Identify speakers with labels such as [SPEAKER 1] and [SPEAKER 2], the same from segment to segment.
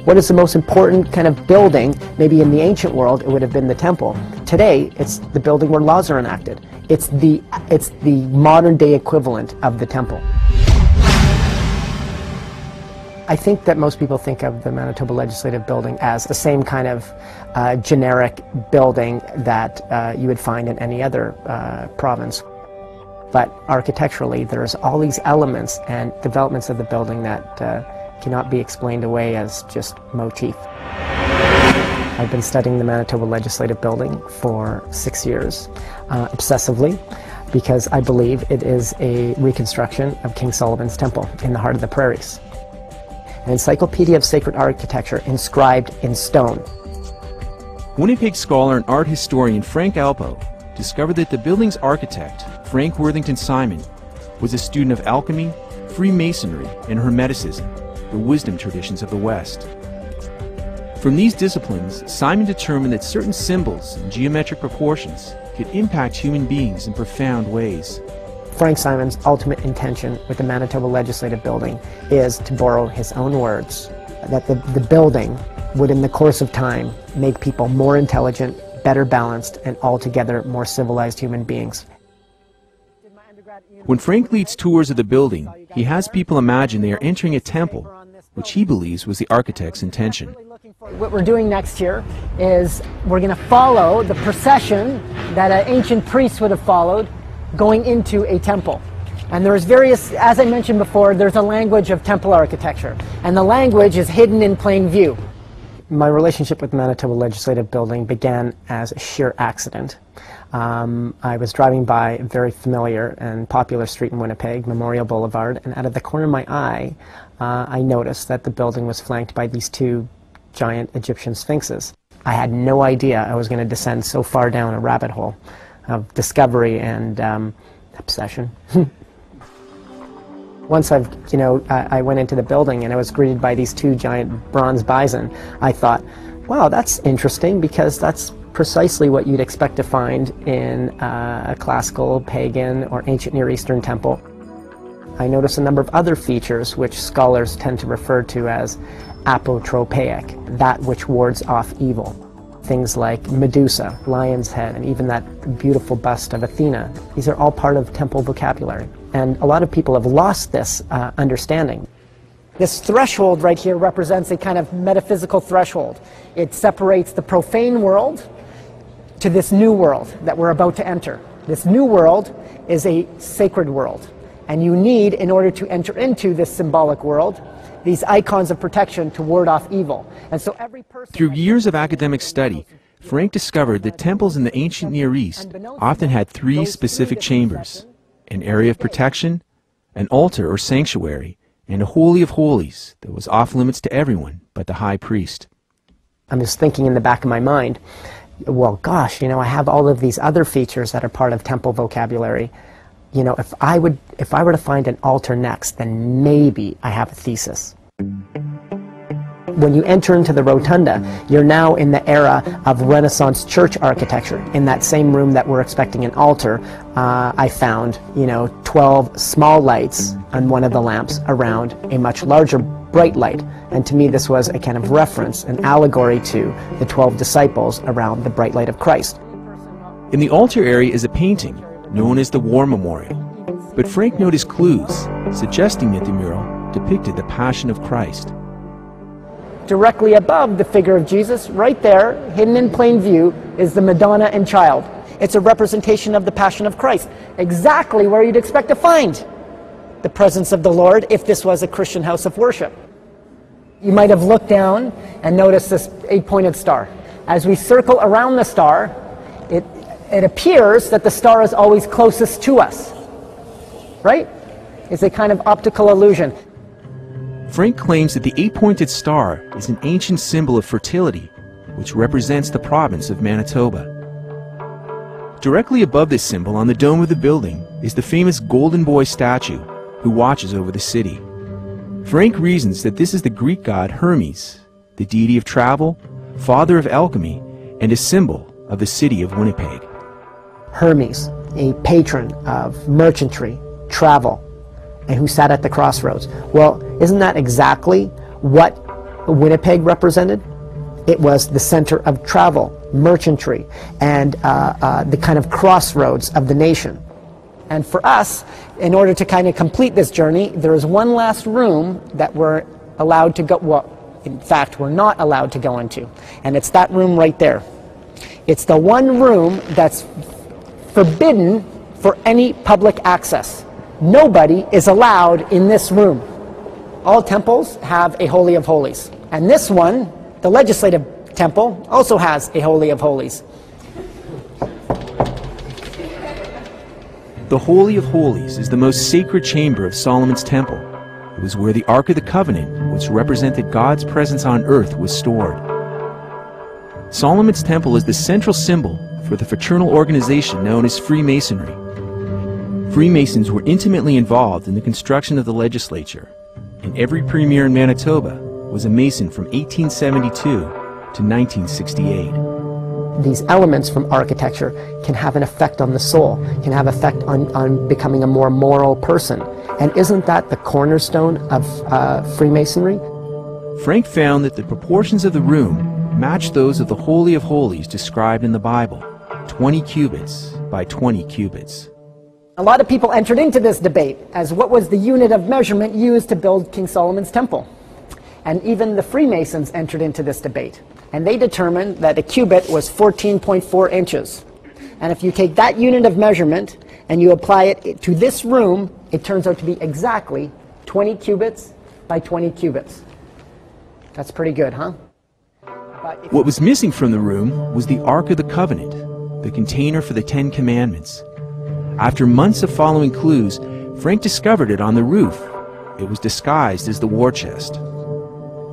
[SPEAKER 1] What is the most important kind of building? Maybe in the ancient world it would have been the temple. Today it's the building where laws are enacted. It's the modern day equivalent of the temple. I think that most people think of the Manitoba Legislative Building as the same kind of generic building that you would find in any other province. But architecturally, there's all these elements and developments of the building that cannot be explained away as just motif. I've been studying the Manitoba Legislative Building for 6 years, obsessively, because I believe it is a reconstruction of King Solomon's Temple in the heart of the prairies. An encyclopedia of sacred architecture inscribed in stone.
[SPEAKER 2] Winnipeg scholar and art historian Frank Alpo discovered that the building's architect, Frank Worthington Simon, was a student of alchemy, Freemasonry, and Hermeticism, the wisdom traditions of the West. From these disciplines, Simon determined that certain symbols and geometric proportions could impact human beings in profound ways.
[SPEAKER 1] Frank Simon's ultimate intention with the Manitoba Legislative Building is, to borrow his own words, that the building would in the course of time make people more intelligent, better balanced, and altogether more civilized human beings.
[SPEAKER 2] When Frank leads tours of the building, he has people imagine they are entering a temple, which he believes was the architect's intention.
[SPEAKER 1] What we're doing next here is we're going to follow the procession that an ancient priest would have followed going into a temple. And there's various, as I mentioned before, there's a language of temple architecture, and the language is hidden in plain view. My relationship with the Manitoba Legislative Building began as a sheer accident. I was driving by a very familiar and popular street in Winnipeg, Memorial Boulevard, and out of the corner of my eye, I noticed that the building was flanked by these two giant Egyptian sphinxes. I had no idea I was going to descend so far down a rabbit hole of discovery and obsession. Once I went into the building and I was greeted by these two giant bronze bison, I thought, wow, that's interesting, because that's precisely what you'd expect to find in a classical, pagan, or ancient Near Eastern temple. I noticed a number of other features which scholars tend to refer to as apotropaic, that which wards off evil. Things like Medusa, lion's head, and even that beautiful bust of Athena. These are all part of temple vocabulary. And a lot of people have lost this understanding. This threshold right here represents a kind of metaphysical threshold. It separates the profane world to this new world that we're about to enter. This new world is a sacred world. And you need, in order to enter into this symbolic world, these icons of protection to ward off evil. And so every person...
[SPEAKER 2] Through years of academic study, Frank discovered that temples in the ancient Near East often had three specific chambers: an area of protection, an altar or sanctuary, and a holy of holies that was off limits to everyone but the high priest.
[SPEAKER 1] I'm just thinking in the back of my mind, well, gosh, I have all of these other features that are part of temple vocabulary. If I were to find an altar next, then maybe I have a thesis. When you enter into the rotunda, you're now in the era of Renaissance church architecture. In that same room that we're expecting an altar, I found, 12 small lights on one of the lamps around a much larger bright light. And to me, this was a kind of reference, an allegory to the 12 disciples around the bright light of Christ.
[SPEAKER 2] In the altar area is a painting known as the War Memorial. But Frank noticed clues suggesting that the mural depicted the Passion of Christ.
[SPEAKER 1] Directly above the figure of Jesus, right there, hidden in plain view, is the Madonna and Child. It's a representation of the Passion of Christ, exactly where you'd expect to find the presence of the Lord if this was a Christian house of worship. You might have looked down and noticed this 8-pointed star. As we circle around the star, it appears that the star is always closest to us, right? It's a kind of optical illusion.
[SPEAKER 2] Frank claims that the 8-pointed star is an ancient symbol of fertility, which represents the province of Manitoba. Directly above this symbol on the dome of the building is the famous Golden Boy statue, who watches over the city. Frank reasons that this is the Greek god Hermes, the deity of travel, father of alchemy, and a symbol of the city of Winnipeg.
[SPEAKER 1] Hermes, a patron of merchantry, travel, and who sat at the crossroads. Well, isn't that exactly what Winnipeg represented. It was the center of travel, merchantry, and the kind of crossroads of the nation. And for us, in order to kind of complete this journey, there is one last room that we're allowed to go, well, in fact, we're not allowed to go into. And it's that room right there. It's the one room that's forbidden for any public access. Nobody is allowed in this room. All temples have a Holy of Holies. And this one, the Legislative Temple, also has a Holy of Holies.
[SPEAKER 2] The Holy of Holies is the most sacred chamber of Solomon's temple. It was where the Ark of the Covenant, which represented God's presence on earth, was stored. Solomon's temple is the central symbol for the fraternal organization known as Freemasonry. Freemasons were intimately involved in the construction of the legislature, and every premier in Manitoba was a Mason from 1872 to 1968.
[SPEAKER 1] These elements from architecture can have an effect on the soul, can have effect on becoming a more moral person. And isn't that the cornerstone of Freemasonry?
[SPEAKER 2] Frank found that the proportions of the room matched those of the Holy of Holies described in the Bible, 20 cubits by 20 cubits.
[SPEAKER 1] A lot of people entered into this debate as what was the unit of measurement used to build King Solomon's temple. And even the Freemasons entered into this debate. And they determined that a cubit was 14.4 inches. And if you take that unit of measurement and you apply it to this room, it turns out to be exactly 20 cubits by 20 cubits. That's pretty good, huh?
[SPEAKER 2] What was missing from the room was the Ark of the Covenant, the container for the 10 Commandments. After months of following clues, Frank discovered it on the roof. It was disguised as the war chest.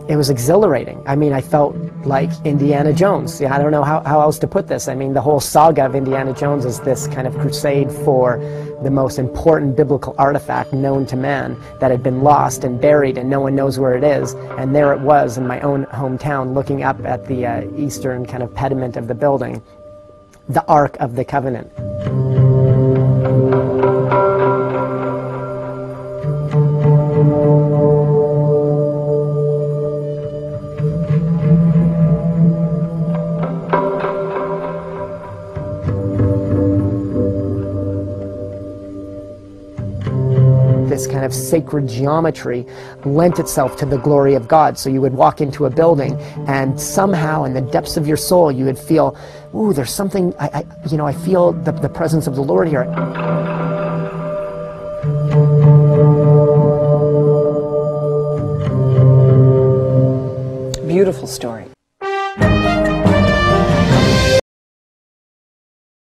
[SPEAKER 1] It was exhilarating. I mean, I felt like Indiana Jones. Yeah, I don't know how else to put this. I mean, the whole saga of Indiana Jones is this kind of crusade for the most important biblical artifact known to man that had been lost and buried and no one knows where it is. And there it was in my own hometown, looking up at the eastern kind of pediment of the building, the Ark of the Covenant. This kind of sacred geometry lent itself to the glory of God. So you would walk into a building and somehow in the depths of your soul you would feel, ooh, there's something, I feel the presence of the Lord here.
[SPEAKER 3] Beautiful story.